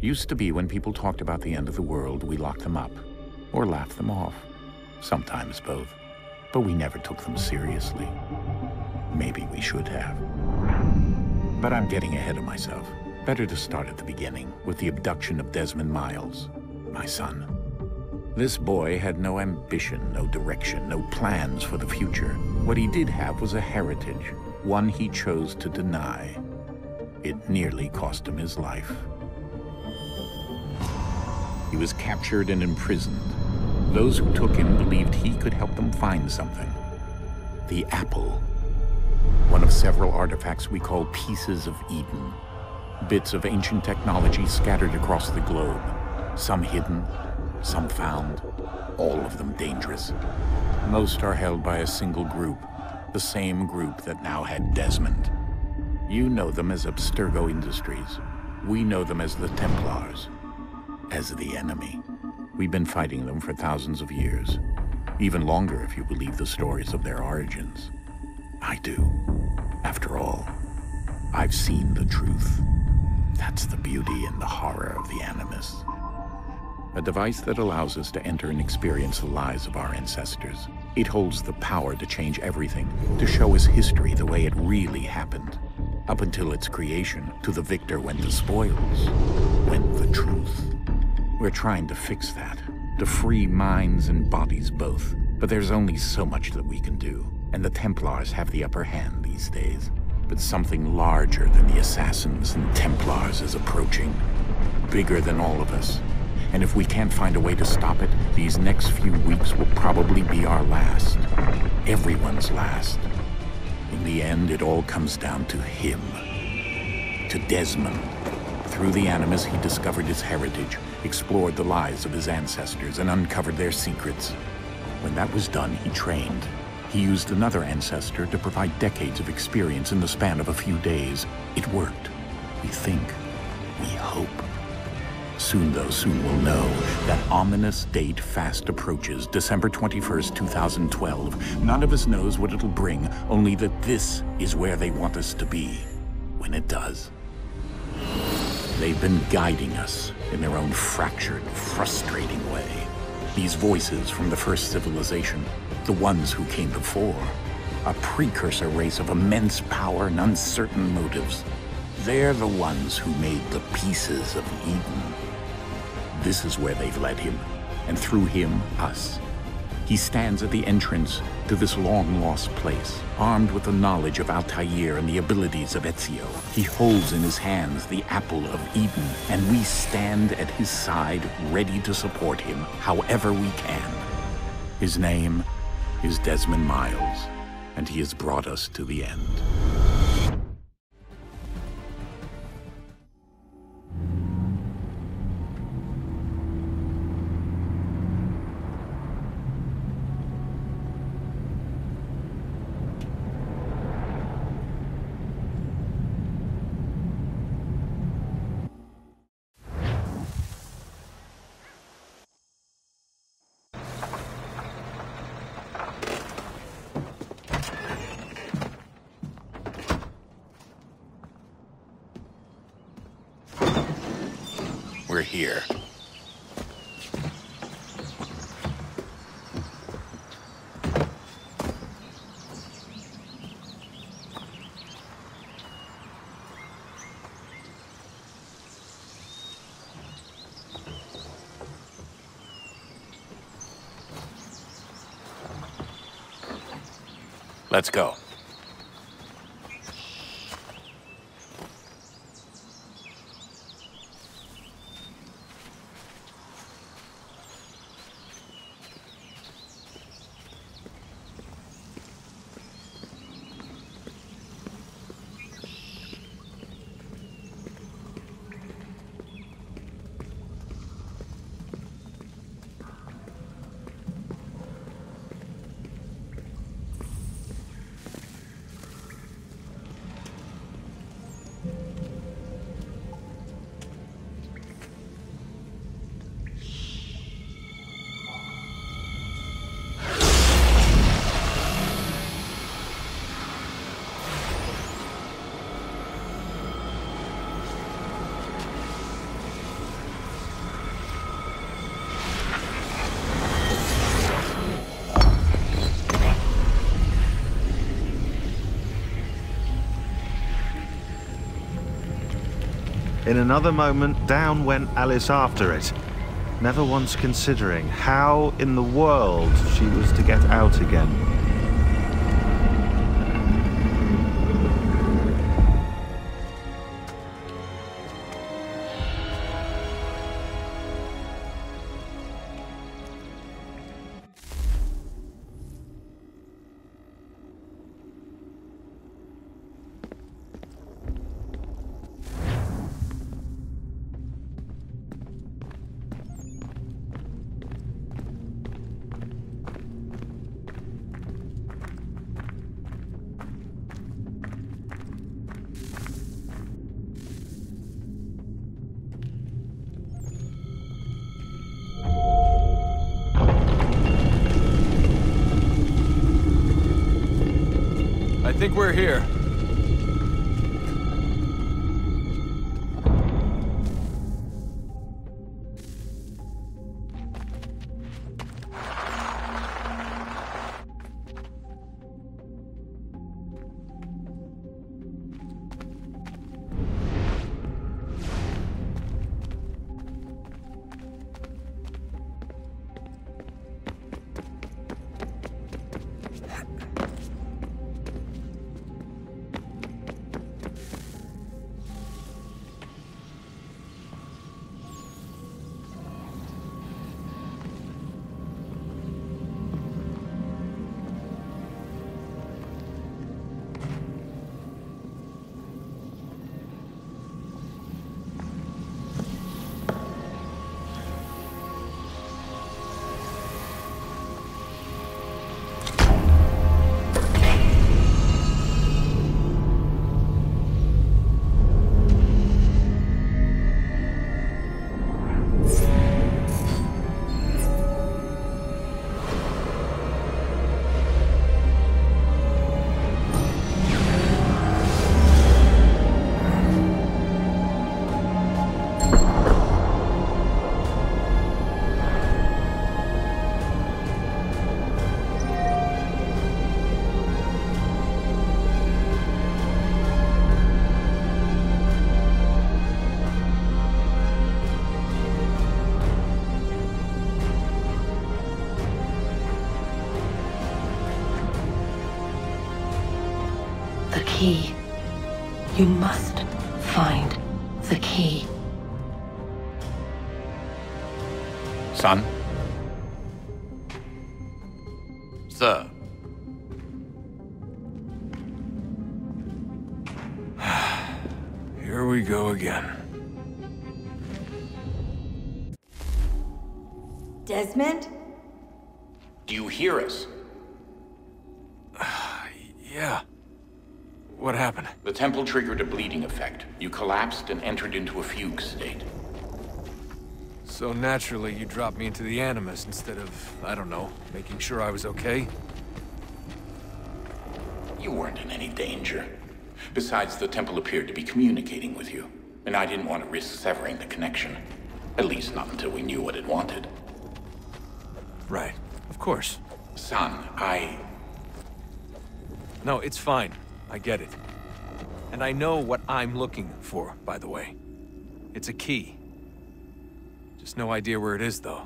Used to be when people talked about the end of the world, we locked them up, or laughed them off. Sometimes both. But we never took them seriously. Maybe we should have. But I'm getting ahead of myself. Better to start at the beginning, with the abduction of Desmond Miles, my son. This boy had no ambition, no direction, no plans for the future. What he did have was a heritage, one he chose to deny. It nearly cost him his life. He was captured and imprisoned. Those who took him believed he could help them find something. The apple. One of several artifacts we call pieces of Eden. Bits of ancient technology scattered across the globe. Some hidden, some found, all of them dangerous. Most are held by a single group, the same group that now had Desmond. You know them as Abstergo Industries. We know them as the Templars. As the enemy. We've been fighting them for thousands of years. Even longer if you believe the stories of their origins. I do. After all, I've seen the truth. That's the beauty and the horror of the Animus. A device that allows us to enter and experience the lives of our ancestors. It holds the power to change everything, to show us history the way it really happened. Up until its creation, to the victor went the spoils, went the truth. We're trying to fix that, to free minds and bodies both. But there's only so much that we can do, and the Templars have the upper hand these days. But something larger than the Assassins and Templars is approaching, bigger than all of us. And if we can't find a way to stop it, these next few weeks will probably be our last. Everyone's last. In the end, it all comes down to him. To Desmond. Through the Animus, he discovered his heritage, explored the lives of his ancestors, and uncovered their secrets. When that was done, he trained. He used another ancestor to provide decades of experience in the span of a few days. It worked. We think. We hope. Soon, though, soon we'll know. That ominous date fast approaches, December 21st, 2012. None of us knows what it'll bring, only that this is where they want us to be, when it does. They've been guiding us in their own fractured, frustrating way. These voices from the first civilization, the ones who came before, a precursor race of immense power and uncertain motives. They're the ones who made the pieces of Eden. This is where they've led him, and through him, us. He stands at the entrance to this long-lost place, armed with the knowledge of Altair and the abilities of Ezio. He holds in his hands the apple of Eden, and we stand at his side, ready to support him however we can. His name is Desmond Miles, and he has brought us to the end. We're here. Let's go. In another moment, down went Alice after it, never once considering how in the world she was to get out again. I think we're here. The key. You must find the key. Son? Sir. Here we go again. Desmond? Do you hear us? Yeah. What happened? The temple triggered a bleeding effect. You collapsed and entered into a fugue state. So naturally, you dropped me into the Animus instead of, I don't know, making sure I was okay? You weren't in any danger. Besides, the temple appeared to be communicating with you, and I didn't want to risk severing the connection. At least not until we knew what it wanted. Right. Of course. Son, No, it's fine. I get it. And I know what I'm looking for, by the way. It's a key. Just no idea where it is, though.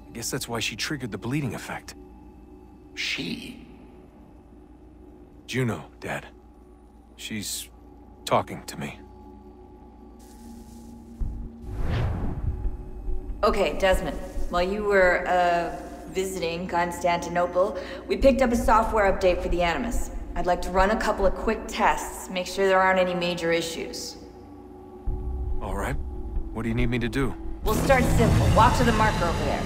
I guess that's why she triggered the bleeding effect. She? Juno, Dad. She's talking to me. Okay, Desmond. While you were, visiting Constantinople, we picked up a software update for the Animus. I'd like to run a couple of quick tests, make sure there aren't any major issues. All right. What do you need me to do? We'll start simple. Walk to the marker over there.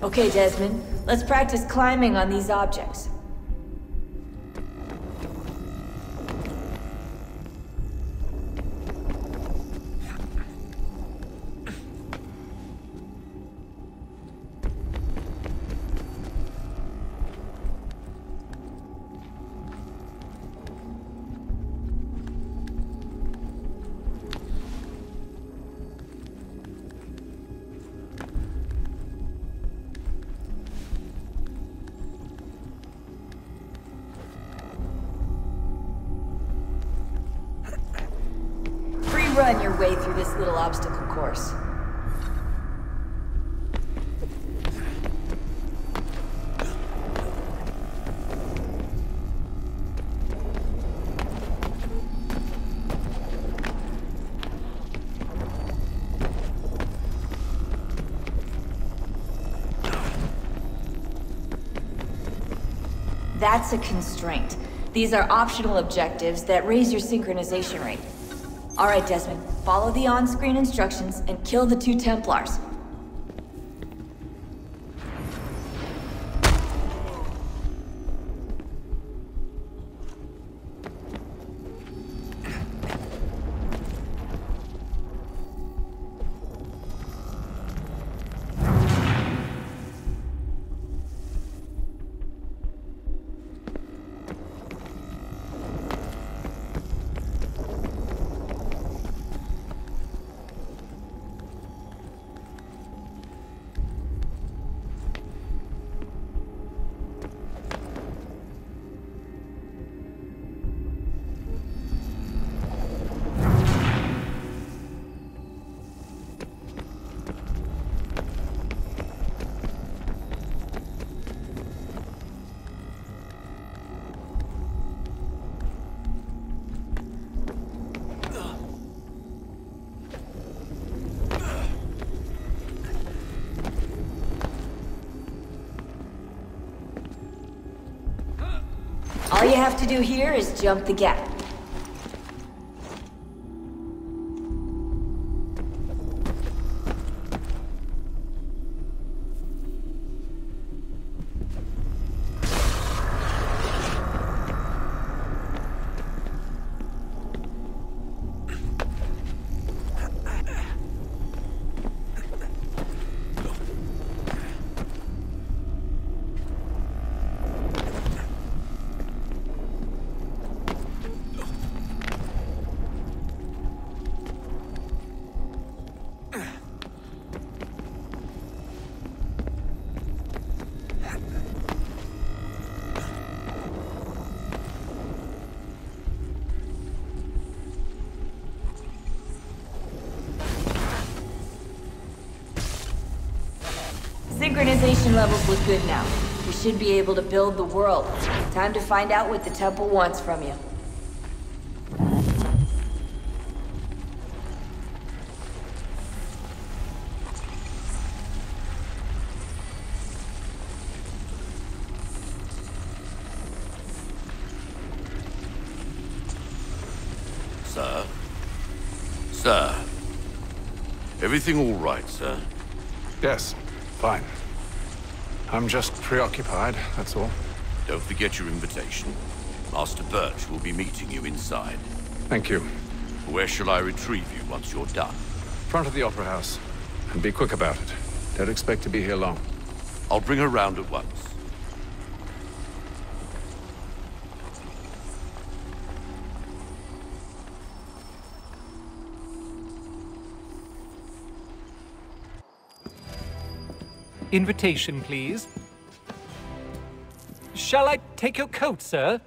Okay, Desmond. Let's practice climbing on these objects. run your way through this little obstacle course. That's a constraint. These are optional objectives that raise your synchronization rate. All right, Desmond, follow the on-screen instructions and kill the 2 Templars. All you have to do here is jump the gap. Synchronization levels look good now. We should be able to build the world. Time to find out what the temple wants from you. Sir? Sir? Everything all right, sir? Yes, fine. I'm just preoccupied, that's all. Don't forget your invitation. Master Birch will be meeting you inside. Thank you. Where shall I retrieve you once you're done? Front of the Opera House. And be quick about it. Don't expect to be here long. I'll bring her round at once. Invitation, please. Shall I take your coat, sir?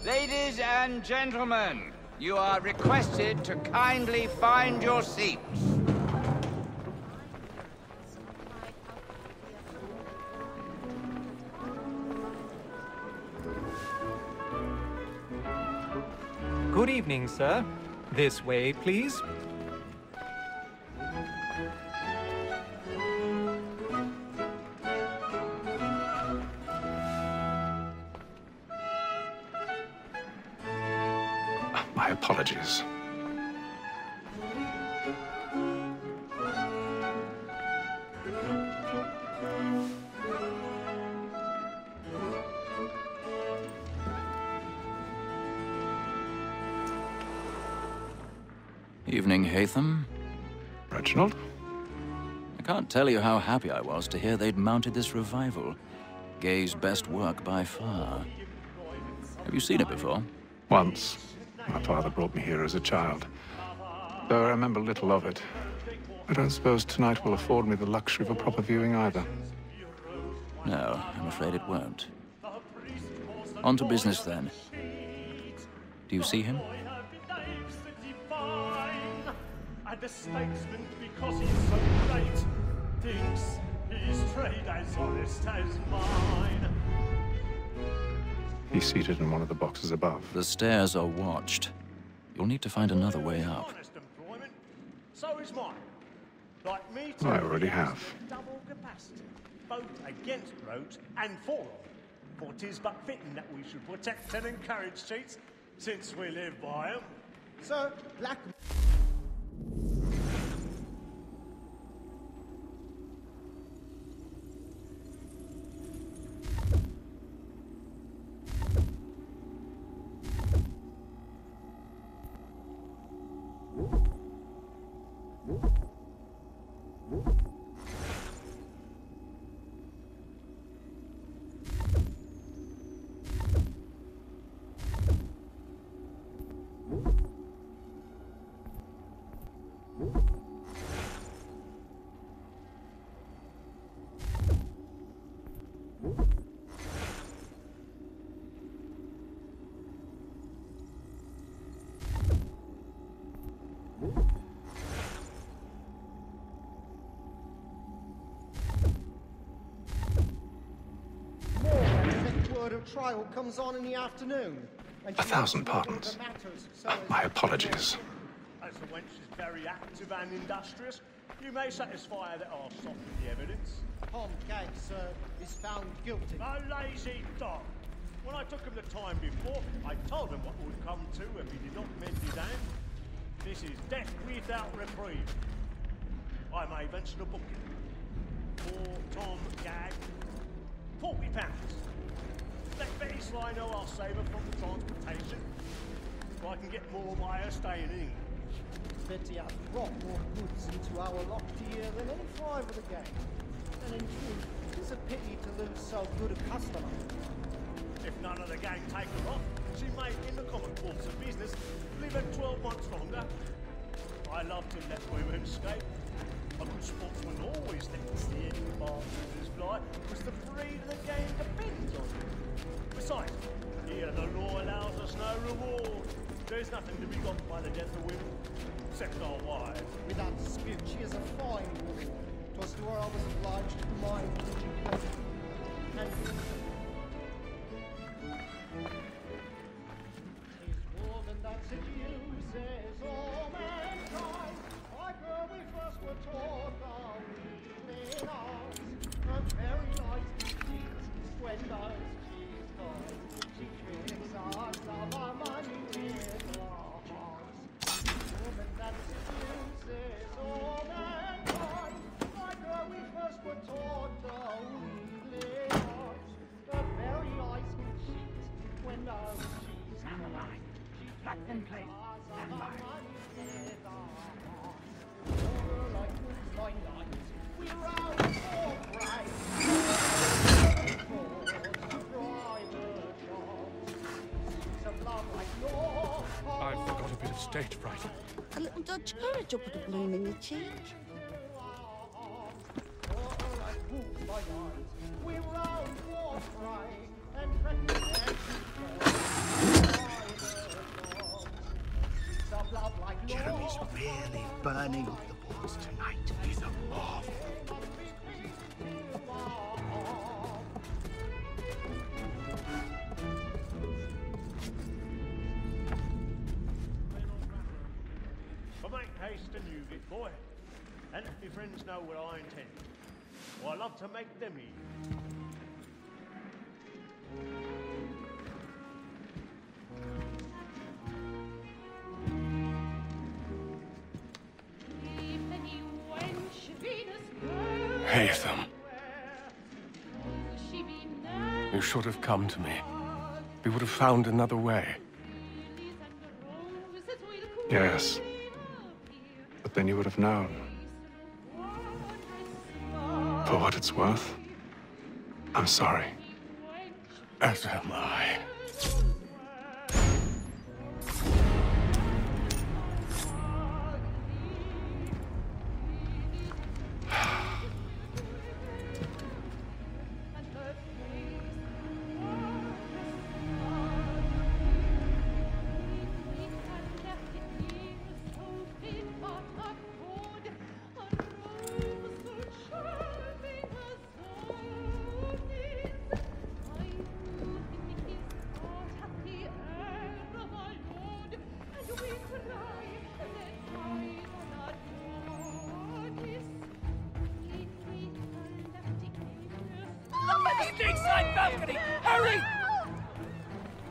Ladies and gentlemen, you are requested to kindly find your seats. Good evening, sir. This way, please. My apologies. Evening, Hatham. Reginald? I can't tell you how happy I was to hear they'd mounted this revival. Gay's best work by far. Have you seen it before? Once. My father brought me here as a child. Though I remember little of it. I don't suppose tonight will afford me the luxury of a proper viewing either. No, I'm afraid it won't. On to business then. Do you see him? And the statesman, because he's so great, thinks his trade as honest as mine. He's seated in one of the boxes above. The stairs are watched. You'll need to find another way up. Honest employment, so is mine. Like me I already have. Double capacity, both against roads and for them. For 'tis but fitting that we should protect and encourage cheats, since we live by them. So, Black... Trial comes on in the afternoon. 1,000 pardons. My apologies. As the wench is very active and industrious, you may satisfy her that I'll soften the evidence. Tom Gag, sir, is found guilty. A lazy dog. When I took him the time before, I told him what would come to if he did not mend his hand. This is death without reprieve. I may venture a booking. For Tom Gag, £40. Let Betty Sly know I'll save her from the transportation, so I can get more by her staying in England. Betty has brought more goods into our lot here than any five of the gang. And in truth, it's a pity to lose so good a customer. If none of the gang take her off, she may, in the common course of business, live at 12 months longer. I love to let women escape. A good sportsman always lets the end bartenders fly, because the freedom of the game depends on it. Besides, here the law allows us no reward. There's nothing to be got by the death of women, except our wives. Without dispute, she is a fine woman. 'Twas to her I was obliged to mind and tis woman that seduces all mankind. Like her we first were taught our weakling arms, and very nice deeds when those she tricks us of our money with our hearts. Woman that seduces all mankind, like her we first were taught the weakling arms. The very eyes can cheat when those she's crying. She tricks us of our money with our hearts. Over like woods by night, we round for pride. I forgot a bit of stage fright. A little Dutch courage will put a bloom in your cheek. Jeremy's really burning up the boards tonight. He's a marvel. Make haste and use it, boy. And let your friends know what I intend. Well, I love to make them eat. Haytham. You should have come to me. We would have found another way. Yes. But then you would have known. For what it's worth, I'm sorry. As am I. stateside balcony! Hurry!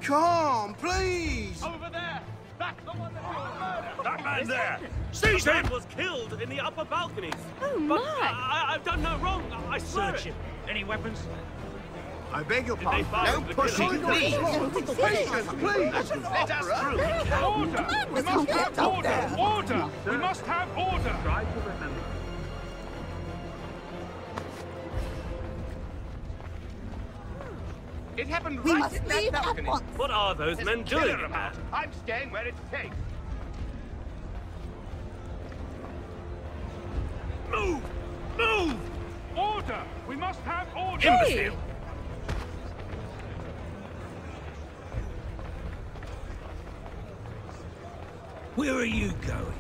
Come, please! Over there! That's the one that was murdered! That man there! Seize him! Was killed in the upper balconies. Oh, But my! I've done no wrong. I swear Search it. him. Any weapons? I beg your pardon. No pushing, please! Patience, please! Let us through! Order! We must have order! Order! We must have order! Try to remember. It happened We right must in that leave at balcony. once. What are those There's men a killer doing? about. I'm staying where it's safe. Move! Move! Order! We must have order! Imbecile! Where are you going?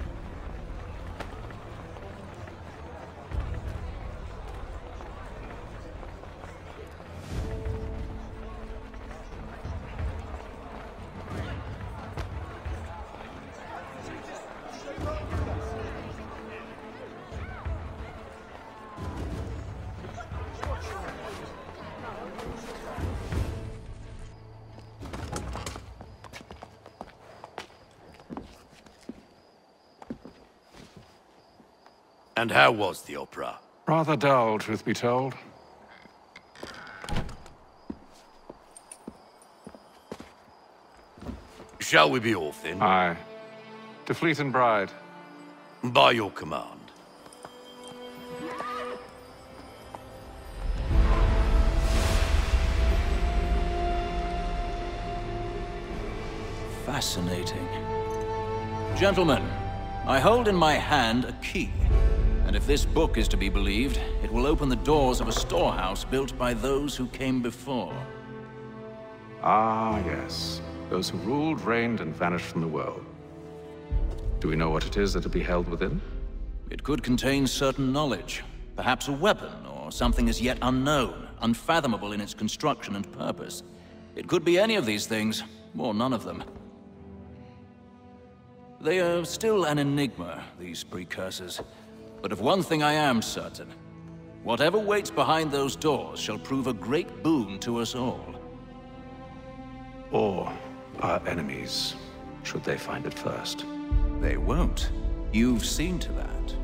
And how was the opera? Rather dull, truth be told. Shall we be off then? Aye. To Fleet and Bride. By your command. Fascinating. Gentlemen, I hold in my hand a key. And if this book is to be believed, it will open the doors of a storehouse built by those who came before. Ah, yes. Those who ruled, reigned, and vanished from the world. Do we know what it is that will be held within? It could contain certain knowledge. Perhaps a weapon, or something as yet unknown, unfathomable in its construction and purpose. It could be any of these things, or none of them. They are still an enigma, these precursors. But of one thing I am certain. Whatever waits behind those doors shall prove a great boon to us all. Or our enemies, should they find it first. They won't. You've seen to that.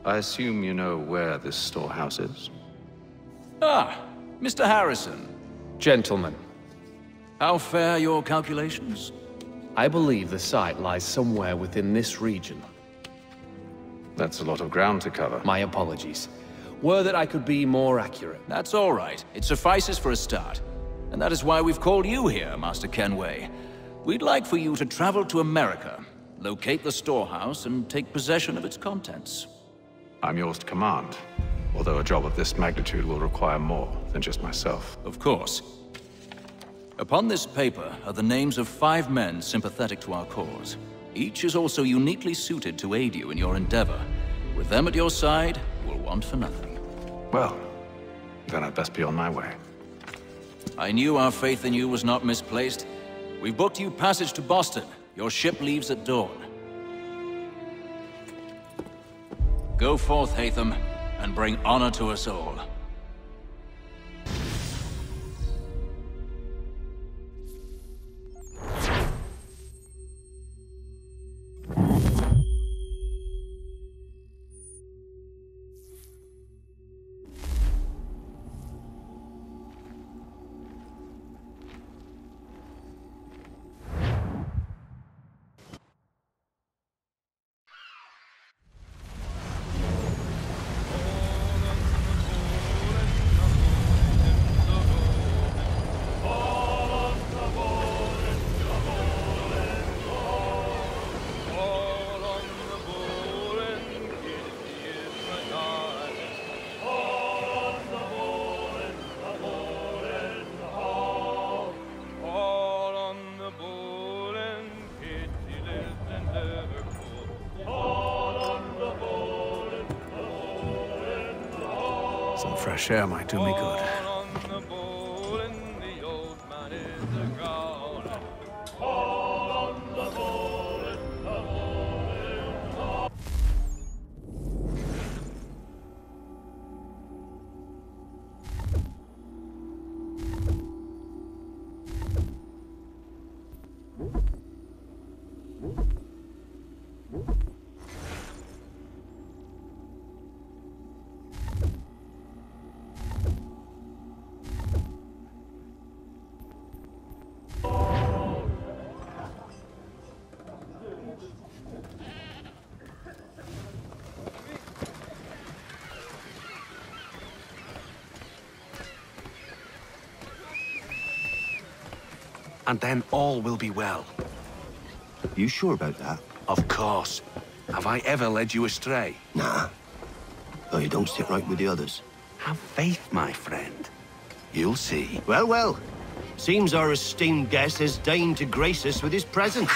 I assume you know where this storehouse is? Ah, Mr. Harrison. Gentlemen, How fare your calculations? I believe the site lies somewhere within this region. That's a lot of ground to cover. My apologies. Were that I could be more accurate. That's all right. It suffices for a start. And that is why we've called you here, Master Kenway. We'd like for you to travel to America, locate the storehouse, and take possession of its contents. I'm yours to command, although a job of this magnitude will require more than just myself. Of course. Upon this paper are the names of 5 men sympathetic to our cause. Each is also uniquely suited to aid you in your endeavor. With them at your side, you will want for nothing. Well, then I'd best be on my way. I knew our faith in you was not misplaced. We've booked you passage to Boston. Your ship leaves at dawn. Go forth, Hatham, and bring honor to us all. Some fresh air might do me good. and then all will be well. You sure about that? Of course. Have I ever led you astray? Nah. Oh, you don't sit right with the others. Have faith, my friend. You'll see. Well, well. Seems our esteemed guest has deigned to grace us with his presence.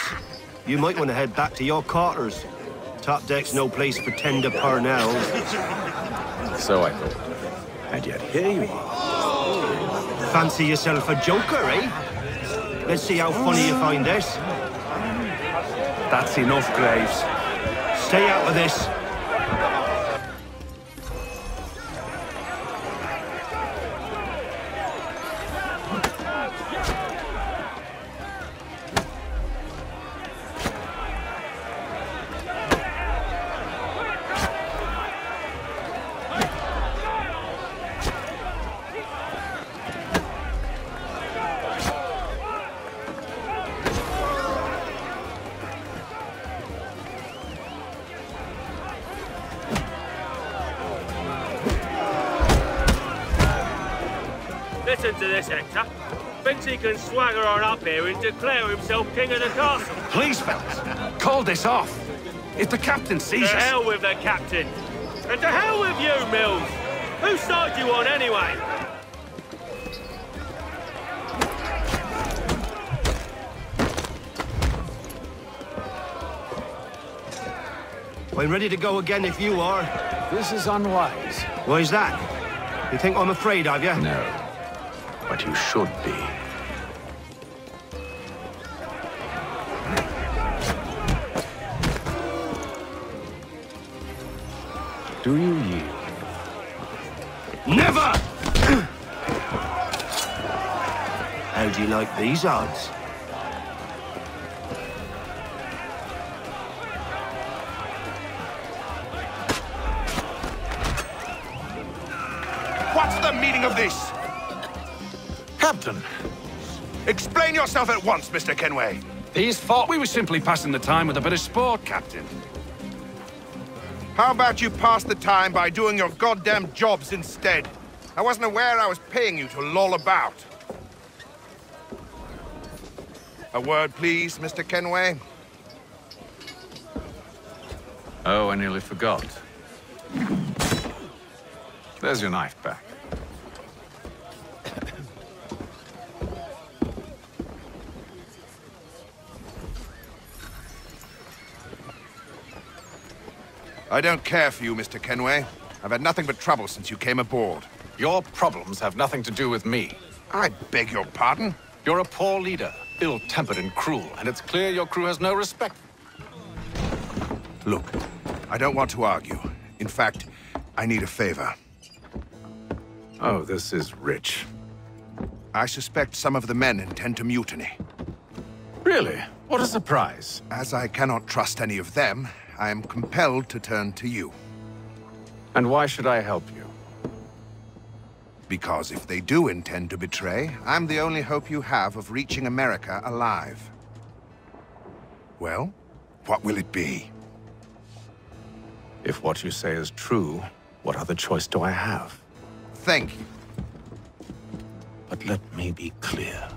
You might want to head back to your quarters. Top deck's no place for tender parnells. So I thought. And yet here you are. Fancy yourself a joker, eh? Let's see how funny you find this. That's enough, Graves. Stay out of this. Listen to this, Hector. Thinks he can swagger on up here and declare himself king of the castle. Please, fellas, call this off. If the captain sees us... To hell with the captain. And to hell with you, Mills. Whose side you on, anyway? I'm ready to go again if you are. This is unwise. Why's that? You think I'm afraid of you? No. But you should be. Do you yield? Never! How do you like these odds? What's the meaning of this? Captain! Explain yourself at once, Mr. Kenway. These thought we were simply passing the time with a bit of sport, Captain. How about you pass the time by doing your goddamn jobs instead? I wasn't aware I was paying you to loll about. A word, please, Mr. Kenway. Oh, I nearly forgot. There's your knife back. I don't care for you, Mr. Kenway. I've had nothing but trouble since you came aboard. Your problems have nothing to do with me. I beg your pardon? You're a poor leader, ill-tempered and cruel, and it's clear your crew has no respect. Look, I don't want to argue. In fact, I need a favor. Oh, this is rich. I suspect some of the men intend to mutiny. Really? What a surprise. As I cannot trust any of them, I am compelled to turn to you. And why should I help you? Because if they do intend to betray, I'm the only hope you have of reaching America alive. Well, what will it be? If what you say is true, what other choice do I have? Thank you. But let me be clear.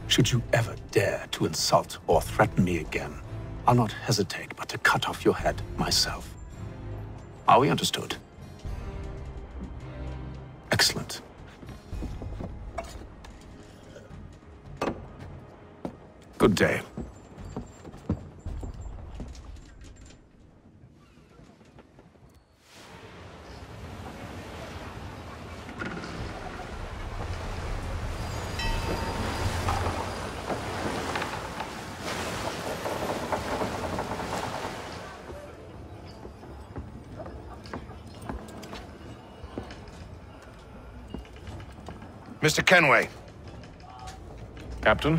Should you ever dare to insult or threaten me again, I'll not hesitate but to cut off your head myself. Are we understood? Excellent. Good day. Mr. Kenway. Captain?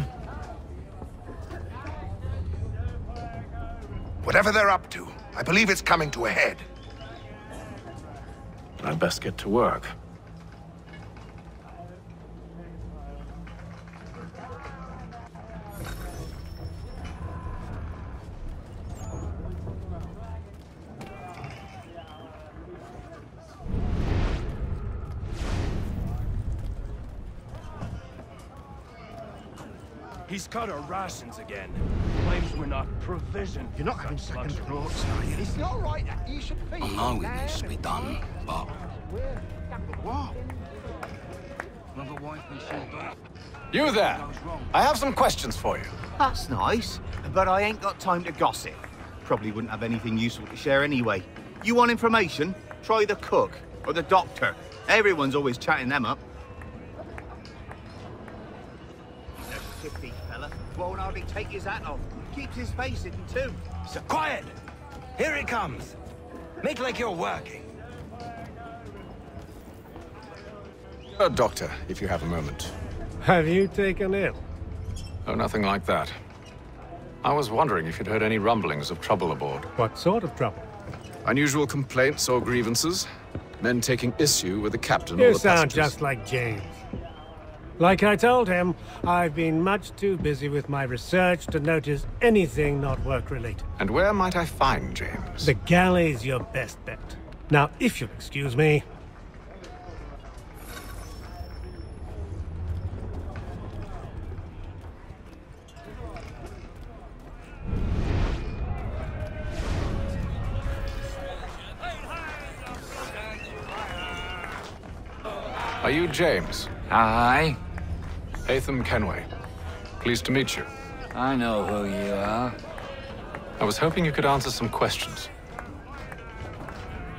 Whatever they're up to, I believe it's coming to a head. I'd best get to work. He's cut our rations again. Claims we're not provisioned. You're not having second thoughts, are you? It's not right that you should be. I know it needs to be done, but... What? Remember wife when she died? You there! I have some questions for you. That's nice, but I ain't got time to gossip. Probably wouldn't have anything useful to share anyway. You want information? Try the cook or the doctor. Everyone's always chatting them up. That shifty fella won't hardly take his hat off. Keeps his face hidden too. So quiet! Here it comes. Make like you're working. Doctor, if you have a moment. Have you taken ill? Oh, nothing like that. I was wondering if you'd heard any rumblings of trouble aboard. What sort of trouble? Unusual complaints or grievances? Men taking issue with the captain or You the sound passengers? just like James. Like I told him, I've been much too busy with my research to notice anything not work-related. And where might I find James? The galley's your best bet. Now, if you'll excuse me... Are you James? Aye. Haytham Kenway. Pleased to meet you. I know who you are. I was hoping you could answer some questions.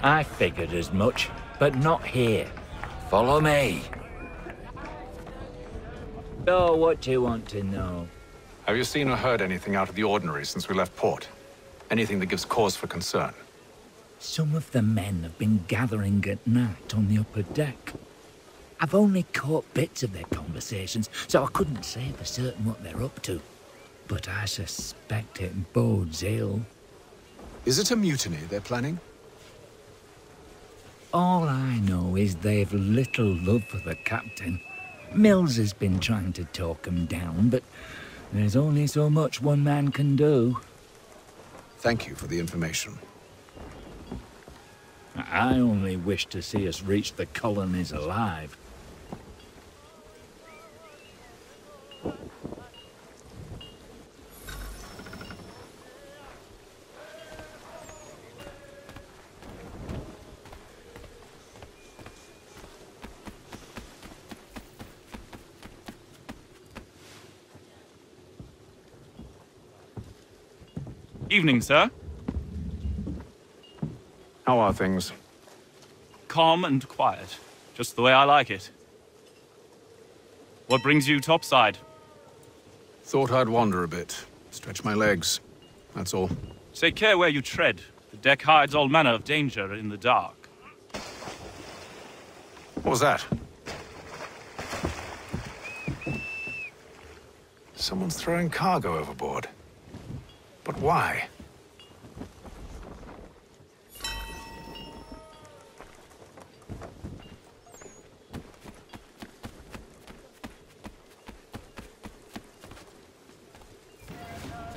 I figured as much, but not here. Follow me. So, what do you want to know? Have you seen or heard anything out of the ordinary since we left port? Anything that gives cause for concern? Some of the men have been gathering at night on the upper deck. I've only caught bits of their conversations, so I couldn't say for certain what they're up to. But I suspect it bodes ill. Is it a mutiny they're planning? All I know is they've little love for the captain. Mills has been trying to talk him down, but there's only so much one man can do. Thank you for the information. I only wish to see us reach the colonies alive. Evening, sir. How are things? Calm and quiet. Just the way I like it. What brings you topside? Thought I'd wander a bit. Stretch my legs. That's all. Take care where you tread. The deck hides all manner of danger in the dark. What was that? Someone's throwing cargo overboard. But why?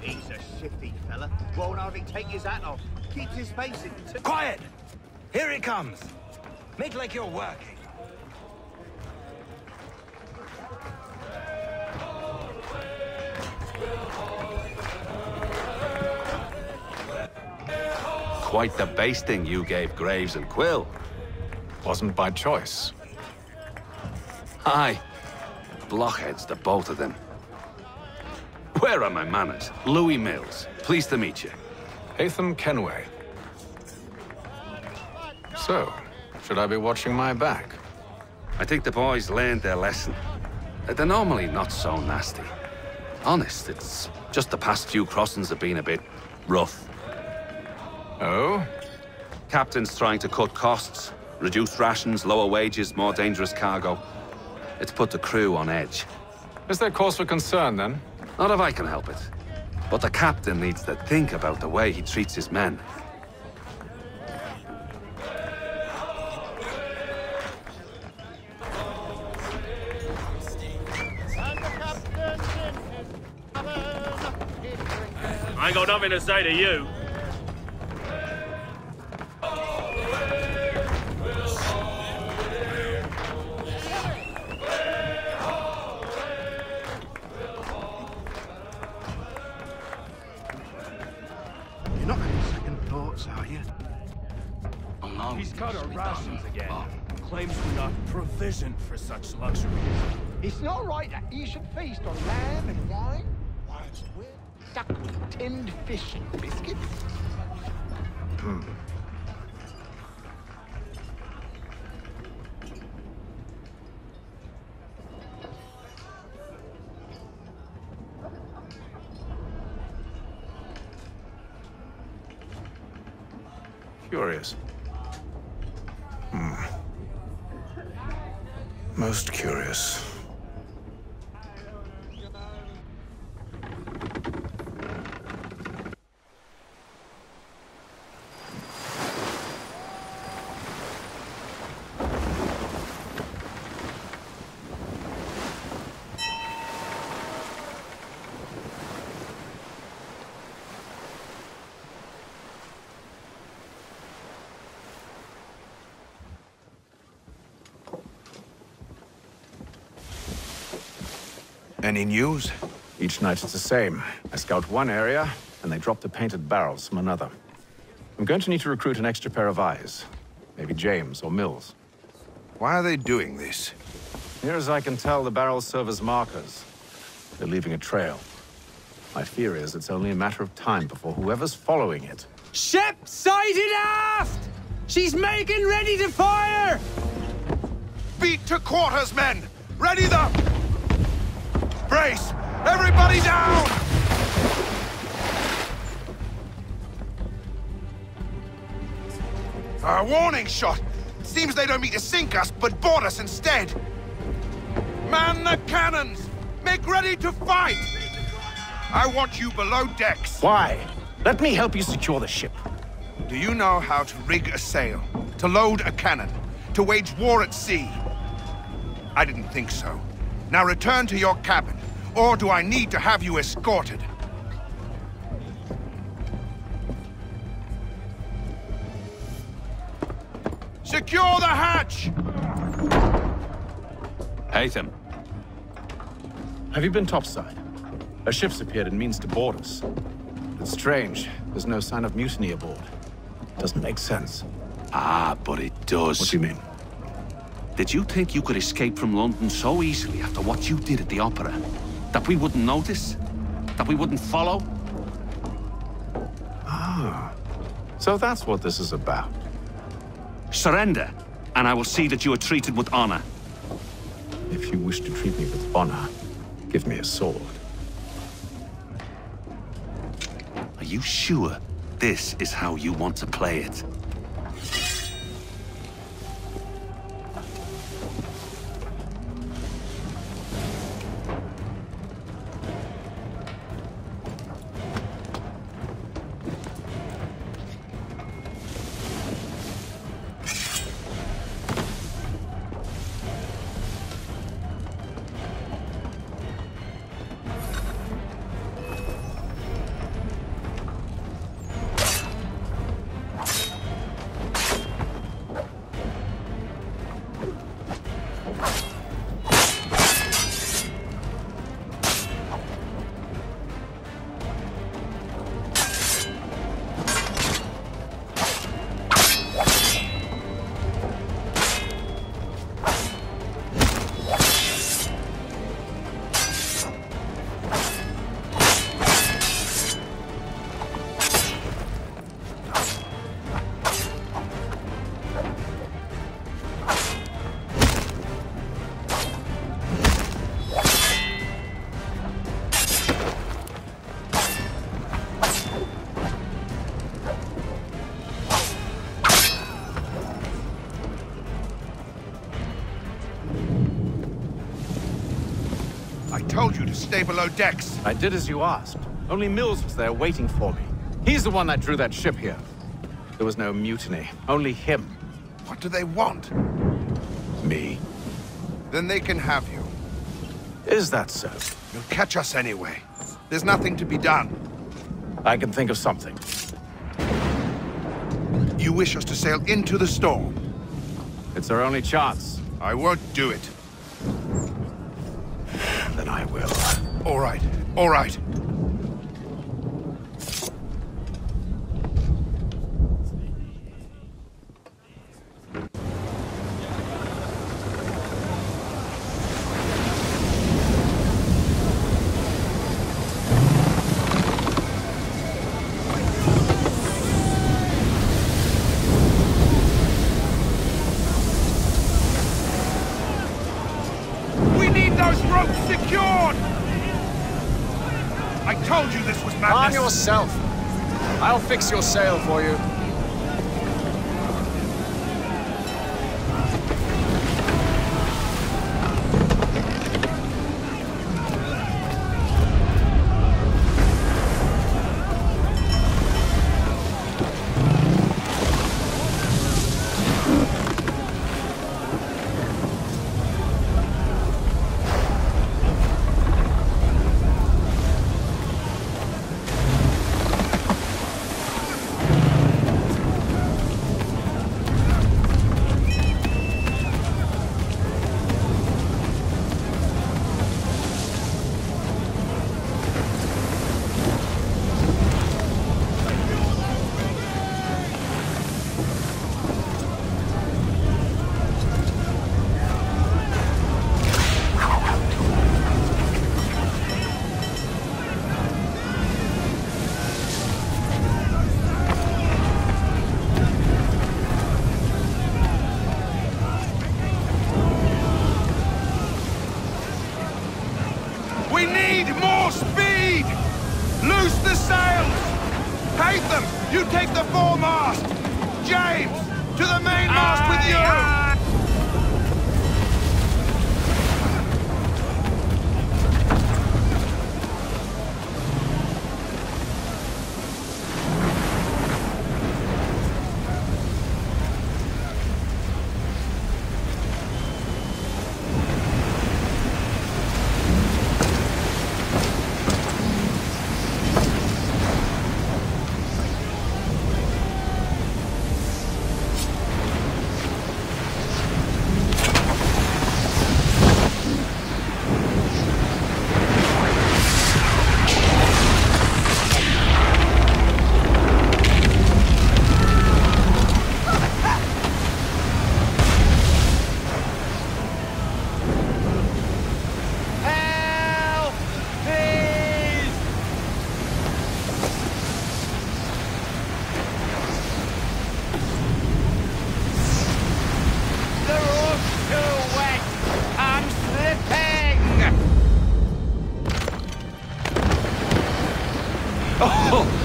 He's a shifty fella. Won't hardly take his hat off. Keeps his face hidden too. Quiet! Here it comes. Make like you're working. Quite the basting you gave Graves and Quill. Wasn't by choice. Aye. Blockheads, the both of them. Where are my manners? Louis Mills. Pleased to meet you. Haytham Kenway. So, should I be watching my back? I think the boys learned their lesson. They're normally not so nasty. Honest, it's just the past few crossings have been a bit rough. Oh? Captain's trying to cut costs, reduce rations, lower wages, more dangerous cargo. It's put the crew on edge. Is there cause for concern, then? Not if I can help it. But the captain needs to think about the way he treats his men. I ain't got nothing to say to you. You're not having second thoughts, are you? He's cut our rations again. Claims we're not provisioned for such luxuries. It's not right that you should feast on lamb and wine, whilst we're stuck with tinned fish and biscuits. Curious. Most curious. Any news? Each night it's the same. I scout one area, and they drop the painted barrels from another. I'm going to need to recruit an extra pair of eyes. Maybe James or Mills. Why are they doing this? Near as I can tell, the barrels serve as markers. They're leaving a trail. My fear is it's only a matter of time before whoever's following it. Ship sighted aft! She's making ready to fire! Beat to quarters, men! Ready them! Brace! Everybody down! A warning shot! Seems they don't mean to sink us, but board us instead! Man the cannons! Make ready to fight! I want you below decks. Why? Let me help you secure the ship. Do you know how to rig a sail? To load a cannon? To wage war at sea? I didn't think so. Now return to your cabin, or do I need to have you escorted? Secure the hatch! Haytham. Have you been topside? A ship's appeared and means to board us. It's strange. There's no sign of mutiny aboard. Doesn't make sense. Ah, but it does. What do you mean? Did you think you could escape from London so easily after what you did at the opera? That we wouldn't notice? That we wouldn't follow? Ah. So that's what this is about. Surrender, and I will see that you are treated with honor. If you wish to treat me with honor, give me a sword. Are you sure this is how you want to play it? Told you to stay below decks. I did as you asked. Only Mills was there waiting for me. He's the one that drew that ship here. There was no mutiny, only him. What do they want? Me. Then they can have you. Is that so? You'll catch us anyway. There's nothing to be done. I can think of something. You wish us to sail into the storm? It's our only chance. I won't do it. Then I will. All right, all right. told you this was madness! Calm yourself. I'll fix your sail for you. We need more speed! Loose the sails! Haytham, you take the foremast! James, to the mainmast with you!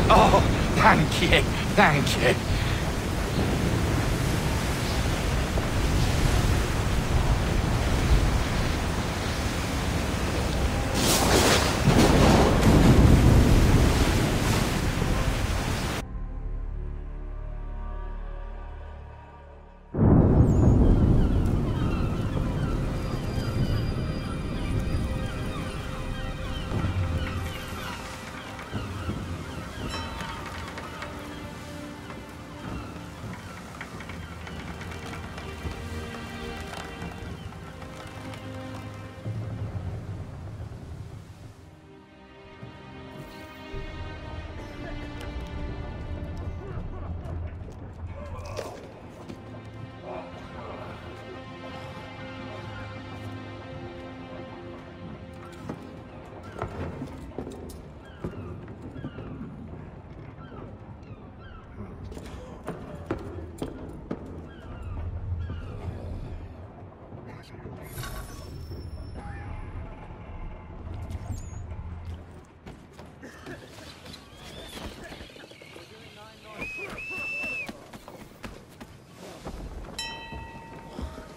Oh, thank you, thank you.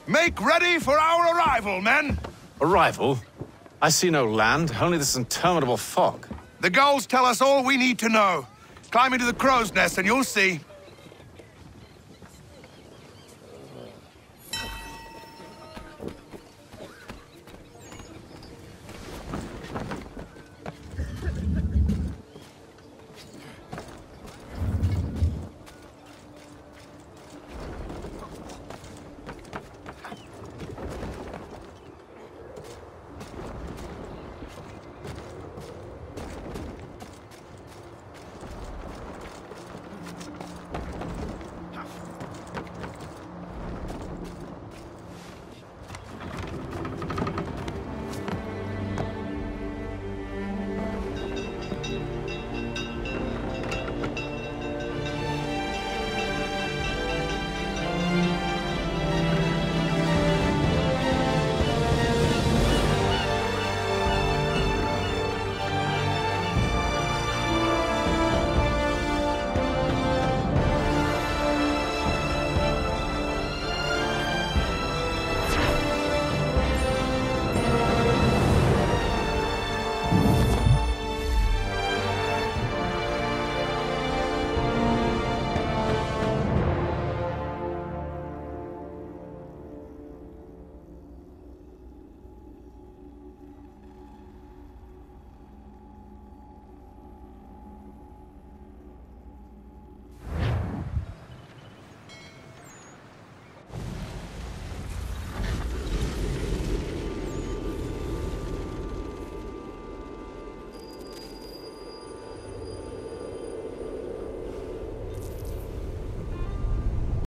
Make ready for our arrival, men! Arrival? I see no land, only this interminable fog. The gulls tell us all we need to know. Climb into the crow's nest and you'll see.